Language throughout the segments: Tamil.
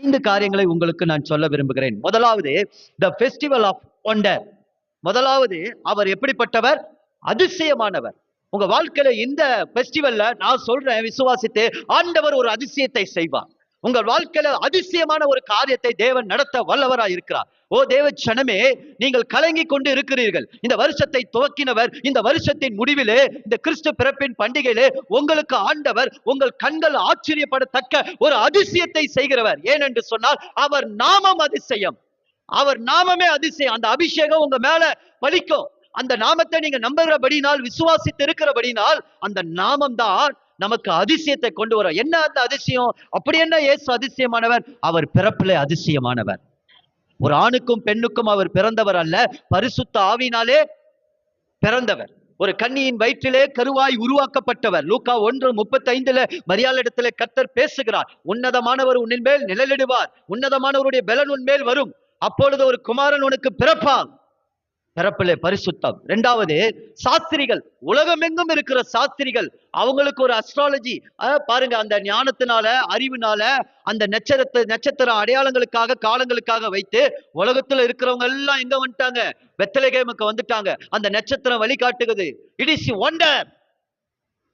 5 காரியங்களை உங்களுக்கு நான் சொல்ல விரும்புகிறேன். முதலாவது, த ஃபெஸ்டிவல் ஆஃப் ஒண்டர். முதலாவது, அவர் எப்படிப்பட்டவர்? அதிசயமானவர். உங்க வாழ்க்கையில இந்த ஃபெஸ்டிவல்ல நான் சொல்றேன், விசுவாசித்து ஆண்டவர் ஒரு அதிசயத்தை செய்வார். உங்கள் வாழ்க்கையில அதிசயமான ஒரு காரியத்தை தேவன் நடத்த வல்லவராய் இருக்கிறார். ஓ தேவ ஜனமே, நீங்கள் கலங்கி கொண்டு இருக்கிறீர்கள். இந்த வருஷத்தை துவக்கினவர் இந்த வருஷத்தின் முடிவிலே இந்த கிறிஸ்து பிறப்பின் பண்டிகையிலே உங்களுக்கு ஆண்டவர் உங்கள் கண்கள் ஆச்சரியப்படத்தக்க ஒரு அதிசயத்தை செய்கிறவர். ஏனென்று சொன்னால் அவர் நாமம் அதிசயம். அவர் நாமமே அதிசயம். அந்த அபிஷேகம் உங்க மேல பலிக்கும். அந்த நாமத்தை நீங்க நம்புகிறபடினால், விசுவாசித்து இருக்கிறபடினால், அந்த நாமம் தான் நமக்கு அதிசயத்தை கொண்டு வரும். என்ன அந்த அதிசயம்? அப்படி என்ன இயேசு அதிசயமானவர்? அவர் பிறப்பிலே அதிசயமானவர். ஒரு ஆணுக்கும் பெண்ணுக்கும் அவர் பிறந்தவர் அல்ல, பரிசுத்த ஆவியினாலே பிறந்தவர். ஒரு கன்னியின் வயிற்றிலே கருவாய் உருவாக்கப்பட்டவர். லூக்கா 1:35 மரியாளிடத்திலே கர்த்தர் பேசுகிறார். உன்னதமானவர் உன்னின் மேல் நிழலிடுவார், உன்னதமானவருடைய பலன் உன் மேல் வரும், அப்பொழுது ஒரு குமாரன் உனக்கு பிறப்பான். பிறப்பிலே பரிசுத்தம். இரண்டாவது, சாஸ்திரிகள். உலகமெங்கும் இருக்கிற சாஸ்திரிகள், அவங்களுக்கு ஒரு அஸ்ட்ராலஜி பாருங்க, அந்த ஞானத்தினால அறிவினால அந்த நட்சத்திர அடையாளங்களுக்காக காலங்களுக்காக வைத்து உலகத்துல இருக்கிறவங்க எல்லாம் எங்க வந்துட்டாங்க? பெத்லகேமுக்கு வந்துட்டாங்க. அந்த நட்சத்திரம் வழிகாட்டுகிறது. It is wonder.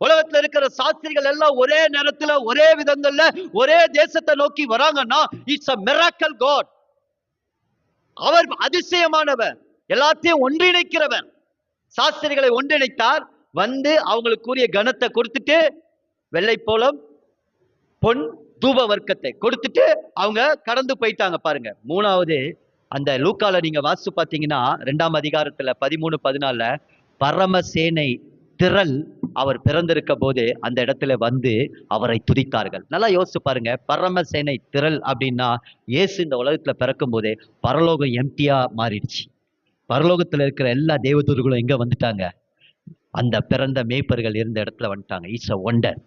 உலகத்துல இருக்கிற சாஸ்திரிகள் எல்லாம் ஒரே நேரத்துல ஒரே விதங்கள்ல ஒரே தேசத்தை நோக்கி வராங்கன்னா, இட்ஸ் a miracle God. அவர் அதிசயமானவர், எல்லாத்தையும் ஒன்றிணைக்கிறவர். சாஸ்திரிகளை ஒன்றிணைத்தார். வந்து அவங்களுக்குரிய கனத்தை கொடுத்துட்டு, வெள்ளை போலம் பொன் தூப வர்க்கத்தை கொடுத்துட்டு அவங்க கடந்து போயிட்டாங்க. பாருங்க. மூணாவது, அந்த லூக்கால நீங்க வாசிச்சு பார்த்தீங்கன்னா 2ஆம் அதிகாரத்துல 13-14 பரமசேனை திரள் அவர் பிறந்திருக்க போது அந்த இடத்துல வந்து அவரை துதித்தார்கள். நல்லா யோசிச்சு பாருங்க. பரமசேனை திரள் அப்படின்னா, இயேசு இந்த உலகத்துல பிறக்கும் போதே பரலோகம் எம்டியா மாறிடுச்சு. பரலோகத்துல இருக்கிற எல்லா தேவதூர்களும் எங்க வந்துட்டாங்க? அந்த பிறந்த மேய்ப்பர்கள் இருந்த இடத்துல வந்துட்டாங்க. It's a wonder,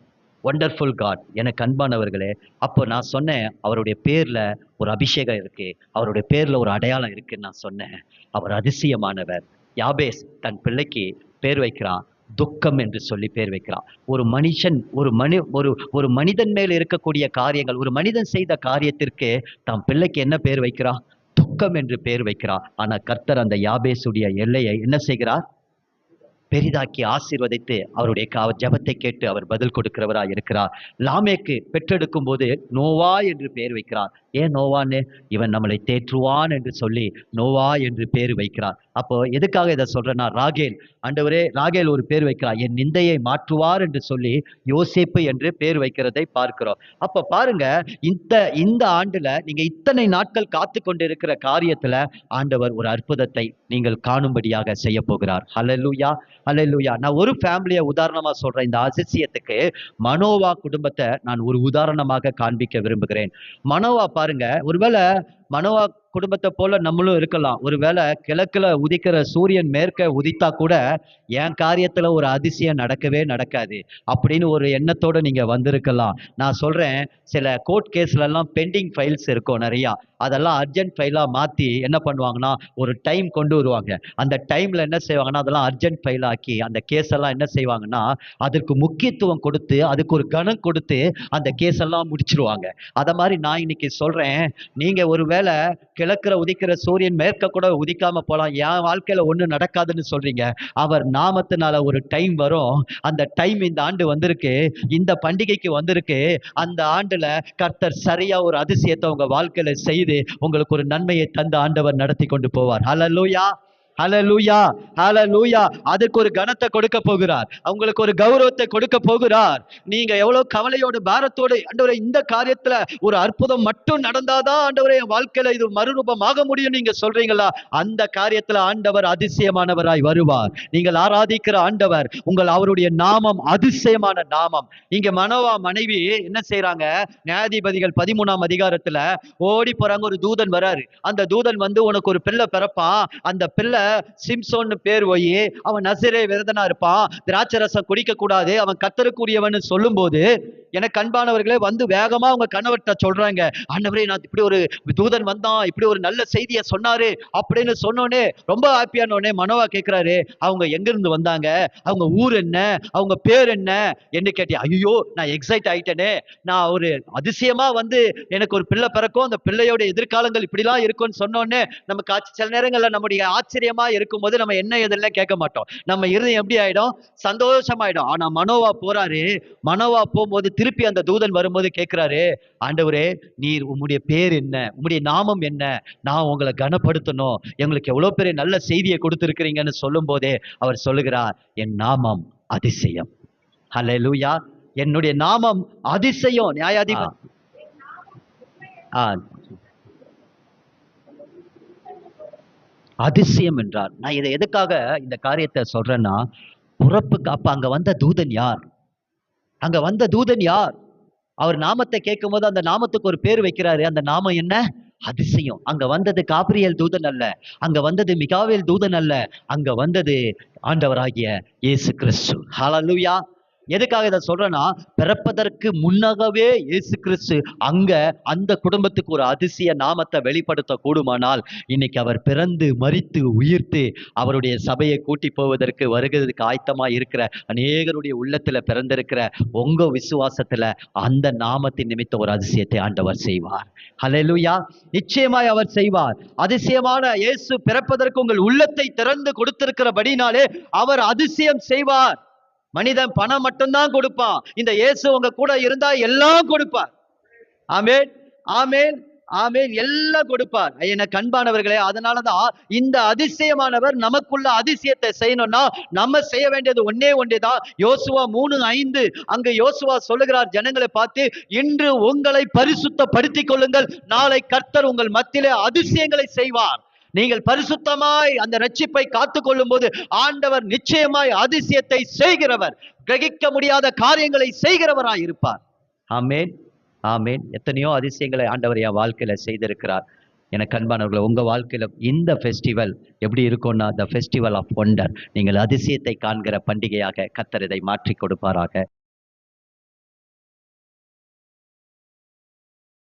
wonderful God. எனக்கு அன்பானவர்களே, அப்போ நான் சொன்னேன், அவருடைய பேர்ல ஒரு அபிஷேகம் இருக்கு, அவருடைய பேர்ல ஒரு அடையாளம் இருக்குன்னு நான் சொன்னேன். அவர் அதிசயமானவர். யாபேஸ் தன் பிள்ளைக்கு பேர் வைக்கிறான், துக்கம் என்று சொல்லி பேர் வைக்கிறான். ஒரு மனுஷன் ஒரு மனிதன் மேல் இருக்கக்கூடிய காரியங்கள், ஒரு மனிதன் செய்த காரியத்திற்கு தன் பிள்ளைக்கு என்ன பேர் வைக்கிறான்? துக்கம் என்று பேர் வைக்கிறார். ஆனா கர்த்தர் அந்த யாபேசுடைய எல்லையை என்ன செய்கிறார்? பெரிதாக்கி ஆசீர்வதித்து அவருடைய ஜெபத்தை கேட்டு அவர் பதில் கொடுக்கிறவராய் இருக்கிறார். லாமேக்கு பெற்றெடுக்கும் போது நோவா என்று பெயர் வைக்கிறார். ஏன் நோவான்னு? இவன் நம்மளை தேற்றுவான் என்று சொல்லி நோவா என்று பேர் வைக்கிறார். அப்போ எதுக்காக இதை சொல்றேன்னா, ராகேல், ஆண்டவரே ராகேல் ஒரு பேர் வைக்கிறார், என் நிந்தையை மாற்றுவார் என்று சொல்லி யோசேப்பு என்று பேர் வைக்கிறதை பார்க்கிறோம். அப்ப பாருங்க, இந்த ஆண்டுல நீங்க இத்தனை நாட்கள் காத்து கொண்டிருக்கிற காரியத்துல ஆண்டவர் ஒரு அற்புதத்தை நீங்கள் காணும்படியாக செய்ய போகிறார். ஹல்லேலூயா, ஹல்லேலூயா. நான் ஒரு ஃபேமிலியை உதாரணமா சொல்றேன். இந்த அதிசயத்துக்கு மனோவா குடும்பத்தை நான் ஒரு உதாரணமாக காண்பிக்க விரும்புகிறேன். மனோவா பாருங்க, ஒருவேளை மனோவா குடும்பத்தை போல நம்மளும் இருக்கலாம். ஒருவேளை கிழக்குல உதிக்கிற சூரியன் மேற்க உதித்தா கூட என் காரியத்துல ஒரு அதிசயம் நடக்கவே நடக்காது அப்படின்னு ஒரு எண்ணத்தோட நீங்க வந்திருக்கலாம். நான் சொல்றேன், சில கோர்ட் கேஸ்ல எல்லாம் பெண்டிங் ஃபைல்ஸ் இருக்கும் நிறைய, அதெல்லாம் அர்ஜென்ட் ஃபைலா மாத்தி என்ன பண்ணுவாங்கன்னா ஒரு டைம் கொண்டு வருவாங்க. அந்த டைம்ல என்ன செய்வாங்கன்னா அதெல்லாம் அர்ஜென்ட் ஃபைல் ஆக்கி அந்த கேஸ் எல்லாம் என்ன செய்வாங்கன்னா அதற்கு முக்கியத்துவம் கொடுத்து அதுக்கு ஒரு கணம் கொடுத்து அந்த கேஸ் எல்லாம் முடிச்சிருவாங்க. அத மாதிரி நான் இன்னைக்கு சொல்றேன், நீங்க ஒருவேளை கிழக்குற உதிக்கிற சூரியன் மேற்க கூட உதிக்காம போலாம், என் வாழ்க்கையில ஒண்ணு நடக்காதுன்னு சொல்றீங்க. அவர் நாமத்தினால ஒரு டைம் வரும். அந்த டைம் இந்த ஆண்டு வந்திருக்கு, இந்த பண்டிகைக்கு வந்திருக்கு. அந்த ஆண்டுல கர்த்தர் சரியா ஒரு அதிசயத்தை உங்க வாழ்க்கையில செய்து உங்களுக்கு ஒரு நன்மையை தந்த ஆண்டவர் நடத்தி கொண்டு போவார். ஹல்லேலூயா, ஹல்லேலூயா, ஹல்லேலூயா. அதுக்கு ஒரு கனத்தை கொடுக்க போகிறார், உங்களுக்கு ஒரு கௌரவத்தை கொடுக்க போகிறார். நீங்க எவ்வளவு கவலையோடு பாரத்தோடு, ஆண்டவரே இந்த காரியத்துல ஒரு அற்புதம் மட்டும் நடந்தாதான் ஆண்டவரே என் வாழ்க்கையில இது மறுரூபமாக முடியும் நீங்க சொல்றீங்களா? அந்த காரியத்துல ஆண்டவர் அதிசயமானவராய் வருவார். நீங்கள் ஆராதிக்கிற ஆண்டவர் அவருடைய நாமம் அதிசயமான நாமம். இங்க மனோவா மனைவி என்ன செய்யறாங்க? நியாயாதிபதிகள் 13ஆம் அதிகாரத்துல ஓடி போறாங்க. ஒரு தூதன் வராரு. அந்த தூதன் வந்து உனக்கு ஒரு பிள்ளை பிறப்பான், அந்த பிள்ளை சிம்சோன்னு பேர் போய் அவன் நசரே விரதனா இருப்பான், திராட்சை ரசம் குடிக்க கூடாது, அவன் கர்த்தருக்குரியவன்னு சொல்லும் போது எனக்கு அன்பானவர்களே வந்து வேகமா அவங்க கணவர்கிட்ட சொல்றாங்க, ஆண்டவரே நான் இப்படி ஒரு தூதன் வந்தான், இப்படி ஒரு நல்ல செய்தியை சொன்னாரு அப்படின்னு சொன்னோடனே ரொம்ப ஹாப்பியானோடனே மனோவா கேட்கிறாரு, அவங்க எங்க இருந்து வந்தாங்க, அவங்க ஊர் என்ன, அவங்க பேர் என்ன என்று கேட்டேன். ஐயோ நான் எக்ஸைட் ஆயிட்டேனே, நான் ஒரு அதிசயமா வந்து எனக்கு ஒரு பிள்ளை பிறக்கும், அந்த பிள்ளையோட எதிர்காலங்கள் இப்படிலாம் இருக்கும்னு சொன்னோடனே நமக்கு சில நேரங்கள்ல நம்முடைய ஆச்சரியமா இருக்கும்போது நம்ம என்ன எதெல்லாம் கேட்க மாட்டோம், நம்ம இருதயம் எப்படி ஆயிடும், சந்தோஷமாயிடும். ஆனா மனோவா போறாரு, மனோவா போகும்போது திருப்பி அந்த தூதன் வரும்போது கேட்கிறாரு, ஆண்டவரே நீர் உம்முடைய பேர் என்ன, உம்முடைய நாமம் என்ன, நான் உங்களை கனப்படுத்தணும், எங்களுக்கு எவ்வளவு பெரிய நல்ல செய்தியை கொடுத்திருக்கிறீங்கன்னு சொல்லும் போதே அவர் சொல்லுகிறார், என் நாமம் அதிசயம். ஹல்லேலூயா. என்னுடைய நாமம் அதிசயம். நியாயாதிபதி அதிசயம் என்றார். நான் இதை எதுக்காக இந்த காரியத்தை சொல்றேன்னா, பிறப்புக்கு அப்ப அங்க வந்த தூதன் யார், அங்க வந்த தூதன் யார், அவர் நாமத்தை கேட்கும் போது அந்த நாமத்துக்கு ஒரு பேர் வைக்கிறாரு, அந்த நாமம் என்ன, அதிசயம். அங்க வந்தது காபிரியல் தூதன் அல்ல, அங்க வந்தது மிகாவேல் தூதன் அல்ல, அங்க வந்தது ஆண்டவராகிய இயேசு கிறிஸ்து. ஹல்லேலூயா. எதுக்காக இதை சொல்றேன்னா, பிறப்பதற்கு முன்னகவே இயேசு கிறிஸ்து அங்க அந்த குடும்பத்துக்கு ஒரு அதிசய நாமத்தை வெளிப்படுத்த கூடுமானால், இன்னைக்கு அவர் பிறந்து மரித்து உயிர்த்து அவருடைய சபையை கூட்டி போவதற்கு வருகிறதுக்கு ஆயத்தமா இருக்கிற அநேகருடைய உள்ளத்துல பிறந்திருக்கிற உங்க விசுவாசத்துல அந்த நாமத்தின் நிமித்த ஒரு அதிசயத்தை ஆண்டவர் செய்வார். ஹல்லேலூயா. நிச்சயமாய் அவர் செய்வார். அதிசயமான இயேசு பிறப்பதற்கு உங்கள் உள்ளத்தை திறந்து கொடுத்திருக்கிறபடினாலே அவர் அதிசயம் செய்வார். மனிதன் பணம் மட்டும்தான் கொடுப்பான், இந்த இயேசு உங்க கூட இருந்தா எல்லாம் கொடுப்பார். ஆமென், ஆமென், ஆமென். எல்லாம் கொடுப்பார். எனக்கு அன்பானவர்களே, அதனாலதான் இந்த அதிசயமானவர் நமக்குள்ள அதிசயத்தை செய்யணும்னா நம்ம செய்ய வேண்டியது ஒன்றேதான். யோசுவா 3:5 அங்கு யோசுவா சொல்லுகிறார் ஜனங்களை பார்த்து, இன்று உங்களை பரிசுத்தப்படுத்திக் கொள்ளுங்கள், நாளை கர்த்தர் உங்கள் மத்தியிலே அதிசயங்களை செய்வார். நீங்கள் பரிசுத்தமாய் அந்த ரட்சிப்பை காத்துக் கொள்ளும் போது ஆண்டவர் நிச்சயமாய் அதிசயத்தை செய்கிறவர், கிரகிக்க முடியாத காரியங்களை செய்கிறவராய் இருப்பார். ஆமென், ஆமென். எத்தனையோ அதிசயங்களை ஆண்டவர் என் வாழ்க்கையில செய்திருக்கிறார். எனக்கு அன்பானவர்களே, உங்க வாழ்க்கையில இந்த ஃபெஸ்டிவல் எப்படி இருக்கும்னா, த ஃபெஸ்டிவல் ஆஃப் ஒண்டர், நீங்கள் அதிசயத்தை காண்கிற பண்டிகையாக கர்த்தர் இதை மாற்றி கொடுப்பாராக.